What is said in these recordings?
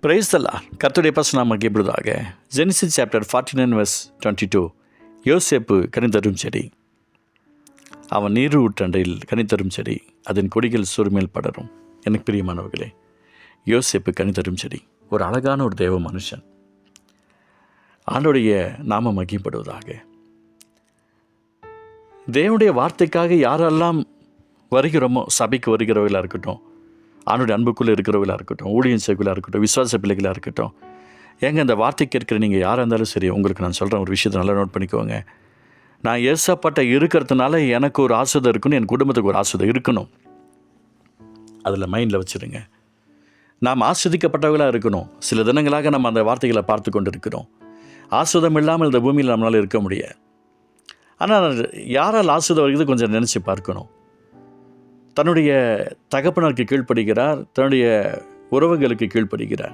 Praise the Lord. கர்த்தருடைய பரிசுத்த மகிமைப்படுவதாக. Genesis chapter 49:22. யோசேப்பு கனிதரும் செடி. அவன் நீரூற்றண்டையில் கனிதரும் செடி, அதன் கொடிகள் சுருமேல் படரும். எனக்கு பிரியமானவர்களே, யோசேப்பு கனிதரும் செடி, ஒரு அழகான ஒரு தேவ மனுஷன். ஆண்டவருடைய நாம மகிமைப்படுவதாக. தேவனுடைய வார்த்தைக்காக யாரெல்லாம் வருகிறோமோ, சபைக்கு வருகிறவர்களாக இருக்கட்டும், ஆணுடைய அன்புக்குள்ளே இருக்கிறவர்களாக இருக்கட்டும், ஊழியம் செய்வர்களாக இருக்கட்டும், விசுவாச பிள்ளைகளாக இருக்கட்டும், ஏங்க இந்த வார்த்தைக்கு இருக்கிற நீங்கள் யாராக இருந்தாலும் சரி, உங்களுக்கு நான் சொல்கிறேன் ஒரு விஷயத்தை நல்லா நோட் பண்ணிக்கோங்க. நான் ஏசப்பட்ட இருக்கிறதுனால எனக்கு ஒரு ஆசிரியம் இருக்கணும், என் குடும்பத்துக்கு ஒரு ஆசிரியம் இருக்கணும். அதில் மைண்டில் வச்சுருங்க. நாம் ஆஸ்வதிக்கப்பட்டவர்களாக இருக்கணும். சில தினங்களாக நம்ம அந்த வார்த்தைகளை பார்த்து கொண்டு இருக்கிறோம். ஆசிரியம் இல்லாமல் இந்த பூமியில் நம்மளால் இருக்க முடியாது. ஆனால் யாரால் ஆசிரியம் வருகிறது கொஞ்சம் நினச்சி பார்க்கணும். தன்னுடைய தகப்பனருக்கு கீழ்ப்படுகிறார், தன்னுடைய உறவுகளுக்கு கீழ்ப்படுகிறார்,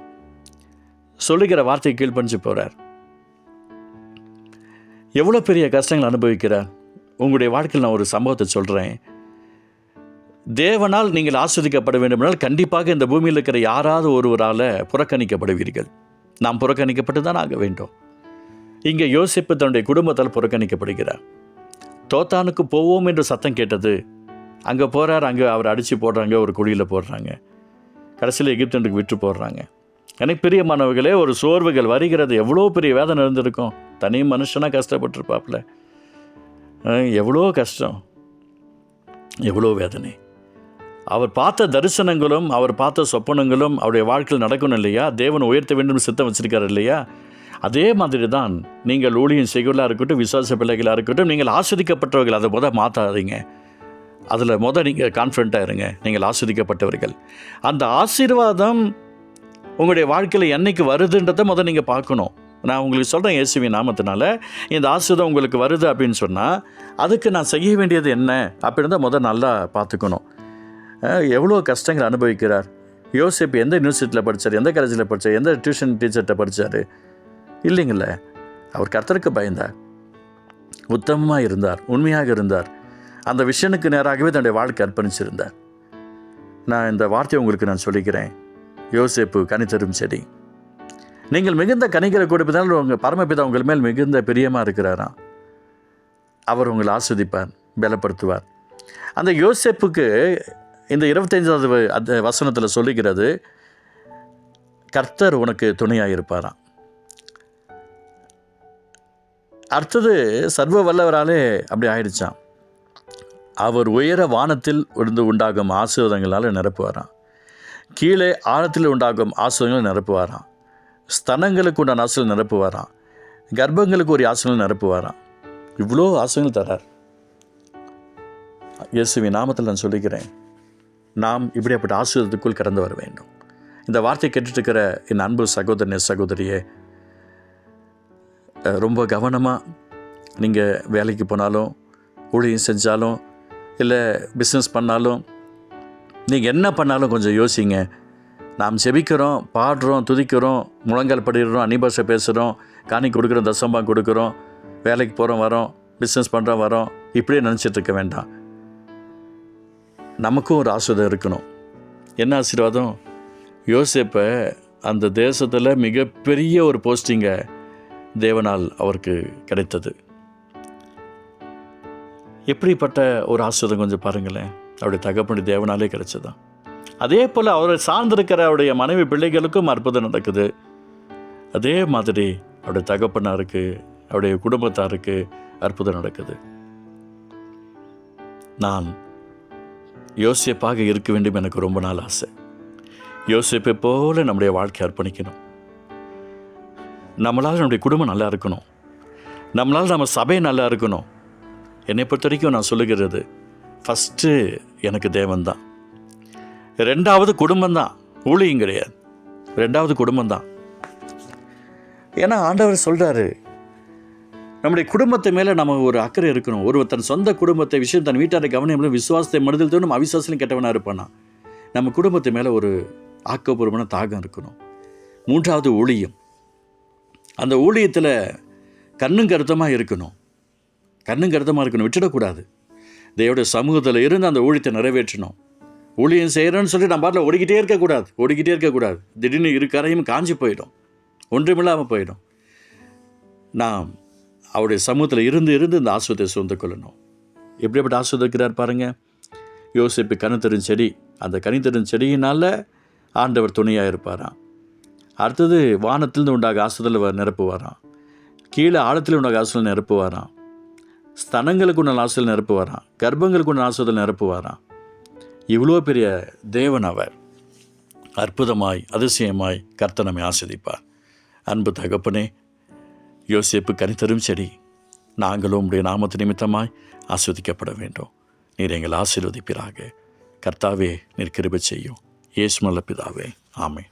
சொல்லுகிற வார்த்தையை கீழ்ப்படிஞ்சு போகிறார். எவ்வளோ பெரிய கஷ்டங்கள் அனுபவிக்கிறார். உங்களுடைய வாழ்க்கையில் நான் ஒரு சம்பவத்தை சொல்கிறேன். தேவனால் நீங்கள் ஆஸ்வதிக்கப்பட வேண்டுமென்றால் கண்டிப்பாக இந்த பூமியில் இருக்கிற யாராவது ஒருவரால் புறக்கணிக்கப்படுவீர்கள். நாம் புறக்கணிக்கப்பட்டு தான் ஆக வேண்டும். இங்கே யோசேப்பு தன்னுடைய குடும்பத்தால் புறக்கணிக்கப்படுகிறார். தோத்தானுக்கு போவோம் என்று சத்தம் கேட்டது. அங்கே போகிறார், அங்கே அவர் அடித்து போடுறாங்க, ஒரு குழியில் போடுறாங்க, கடைசியில் எகிப்தனுக்கு விட்டு போடுறாங்க. எனக்கு பிரியமானவர்களே, ஒரு சோர்வுகள் வருகிறது. எவ்வளோ பெரிய வேதனை இருந்திருக்கும். தனி மனுஷனாக கஷ்டப்பட்டுருப்பாப்புல. எவ்வளோ கஷ்டம், எவ்வளோ வேதனை. அவர் பார்த்த தரிசனங்களும் அவர் பார்த்த சொப்பனங்களும் அவருடைய வாழ்க்கையில் நடக்கணும் இல்லையா? தேவன் உயர்த்த வேண்டும் சித்தம் வச்சிருக்காரு இல்லையா? அதே மாதிரி தான் நீங்கள் ஊழியம் செய்கிறவர்களாக இருக்கட்டும், விசுவாச பிள்ளைகளாக இருக்கட்டும், நீங்கள் ஆஸ்வதிக்கப்பட்டவர்கள். அதை மாற்றாதீங்க. அதில் நீங்கள் கான்ஃபிடண்ட்டாக இருங்க. நீங்கள் ஆஸ்வதிக்கப்பட்டவர்கள். அந்த ஆசீர்வாதம் உங்களுடைய வாழ்க்கையில் என்னைக்கு வருதுன்றதை நீங்கள் பார்க்கணும். நான் உங்களுக்கு சொல்கிறேன், இயேசுவின் நாமத்தினால இந்த ஆசீர்வாதம் உங்களுக்கு வருது அப்படின்னு சொன்னால் அதுக்கு நான் செய்ய வேண்டியது என்ன அப்படின்னு தான் நல்லா பார்த்துக்கணும். எவ்வளோ கஷ்டங்கள் அனுபவிக்கிறார் யோசேப்பு. எந்த யூனிவர்சிட்டியில் படித்தார், எந்த காலேஜில் படித்தார், எந்த டியூஷன் டீச்சர்கிட்ட படித்தார் இல்லைங்கள. அவர் கர்த்தருக்கு பயந்தார், உத்தமமாக இருந்தார், உண்மையாக இருந்தார். அந்த விஷயனுக்கு நேராகவே தன்னுடைய வாழ்க்கை அர்ப்பணிச்சிருந்தார். நான் இந்த வார்த்தையை உங்களுக்கு நான் சொல்லிக்கிறேன். யோசேப்பு கனிதரும் செடி. நீங்கள் மிகுந்த கனிகளை கொடுப்பதால் உங்கள் பரமபிதா உங்கள் மேல் மிகுந்த பிரியமாக இருக்கிறாராம். அவர் உங்களை ஆஸ்வதிப்பார், பலப்படுத்துவார். அந்த யோசேப்புக்கு இந்த 25வது அந்த வசனத்தில் சொல்லுகிறது, கர்த்தர் உனக்கு துணையாக இருப்பாராம். அடுத்தது சர்வ வல்லவராலே அப்படி ஆயிடுச்சான். அவர் உயர வானத்தில் இருந்து உண்டாகும் ஆசீர்வாதங்களால் நிரப்புவாராம். கீழே ஆழத்தில் உண்டாகும் ஆசீர்வாதங்களை நிரப்புவாராம். ஸ்தனங்களுக்கு உண்டான ஆசீர்வாதம் நிரப்புவாராம். கர்ப்பங்களுக்கு ஒரு ஆசீர்வாதம் நிரப்புவாராம். இவ்வளோ ஆசீர்வாதங்கள் தரார். இயேசுவின் நாமத்தில் நான் சொல்லிக்கிறேன், நாம் இப்படிப்பட்ட ஆசீர்வாதத்துக்குள் கடந்து வர வேண்டும். இந்த வார்த்தையை கேட்டுட்டு இருக்கிற என் அன்பு சகோதரனே, சகோதரியே, ரொம்ப கவனமாக நீங்கள் வேலைக்கு போனாலும், ஊழியம் செஞ்சாலும், இல்லை பிஸ்னஸ் பண்ணாலும், நீங்கள் என்ன பண்ணாலும் கொஞ்சம் யோசிங்க. நாம் செபிக்கிறோம், பாடுறோம், துதிக்கிறோம், முழங்கால் படிடுறோம், அந்நிபாஷை பேசுகிறோம், காணி கொடுக்குறோம், தசம்பம் கொடுக்குறோம், வேலைக்கு போகிறோம், வரோம், பிஸ்னஸ் பண்ணுறோம், வரோம், இப்படியே நினச்சிட்டு இருக்க வேண்டாம். நமக்கும் ஒரு ஆசீர்வாதம் இருக்கணும். என்ன ஆசீர்வாதம்? யோசேப்பை அந்த தேசத்தில் மிகப்பெரிய ஒரு போஸ்டிங்கை தேவனால் அவருக்கு கிடைத்தது. எப்படிப்பட்ட ஒரு ஆசீர்வாதம் கொஞ்சம் பாருங்களேன். அவருடைய தகப்பனுடைய தேவனாலே கிடைச்சதான். அதே போல் அவரை சார்ந்திருக்கிற அவருடைய மனைவி பிள்ளைகளுக்கும் அற்புதம் நடக்குது. அதே மாதிரி அவருடைய தகப்பனாருக்கு, அவருடைய குடும்பத்தாருக்கு அற்புதம் நடக்குது. நான் யோசேப்பாக இருக்க வேண்டும், எனக்கு ரொம்ப நாள் ஆசை. யோசேப்பை போல நம்முடைய வாழ்க்கையை அர்ப்பணிக்கணும். நம்மளால் நம்முடைய குடும்பம் நல்லா இருக்கணும், நம்மளால் நம்ம சபை நல்லா இருக்கணும். என்னை பொறுத்த வரைக்கும் நான் சொல்லுகிறது, ஃபஸ்ட்டு எனக்கு தேவன்தான், 2வது குடும்பம்தான், ஊழியம் கிடையாது, 2வது குடும்பம்தான். ஏன்னா ஆண்டவர் சொல்கிறாரு, நம்முடைய குடும்பத்தை மேலே நம்ம ஒரு அக்கறை இருக்கணும். ஒருவர் தன் சொந்த குடும்பத்தை விஷயம் தன் வீட்டாரை கவனம் விசுவாசத்தை மனதில் தோணும், அவிசுவாசலையும் கெட்டவனாக இருப்பானா. நம்ம குடும்பத்தை மேலே ஒரு ஆக்கப்பூர்வமான தாகம் இருக்கணும். 3வது ஊழியம். அந்த ஊழியத்தில் கண்ணும் கருத்தமாக இருக்கணும், விட்டுடக்கூடாது. தேவனுடைய சமூகத்தில் இருந்து அந்த ஊழியத்தை நிறைவேற்றணும். ஊழியம் செய்கிறேன்னு சொல்லி நம்ம பாட்டில் ஓடிக்கிட்டே இருக்கக்கூடாது. திடீர்னு இரு கரையும் காஞ்சி போயிடும், ஒன்றுமில்லாமல் போயிடும். நாம் அவருடைய சமூகத்தில் இருந்து இந்த ஆஸ்வத்தை சுமந்து கொள்ளணும். எப்படிப்பட்ட ஆஸ்வதிக்கிறார் பாருங்கள். யோசேப்பு கனித்தரும் செடி, அந்த கனித்தரும் செடியினால் ஆண்டவர் துணையாக இருப்பாராம். அடுத்தது வானத்திலிருந்து உண்டாக ஆஸ்வதில் நிரப்புவாராம். கீழே ஆழத்தில் உண்டாக ஆஸ்வதில் நிரப்புவாராம். ஸ்தனங்களுக்கு உண்டான ஆஸ்வதில் நிரப்புவாராம். கர்ப்பங்களுக்கு உண்டான ஆஸ்வதில் நிரப்புவாராம். இவ்வளோ பெரிய தேவன் அவர். அற்புதமாய் அதிசயமாய் கர்த்தர் நம்மை ஆஸ்வதிப்பார். அன்பு தகப்பனே, யோசேப்பு கனித்தரும் செடி, நாங்களும் உம்முடைய நாமத்து நிமித்தமாய் ஆஸ்வதிக்கப்பட வேண்டும். நீர் எங்கள் ஆசீர்வதிப்பீராக. கர்த்தாவே, நீர் கிருபை செய்யும். இயேசு நல்ல பிதாவே, ஆமென்.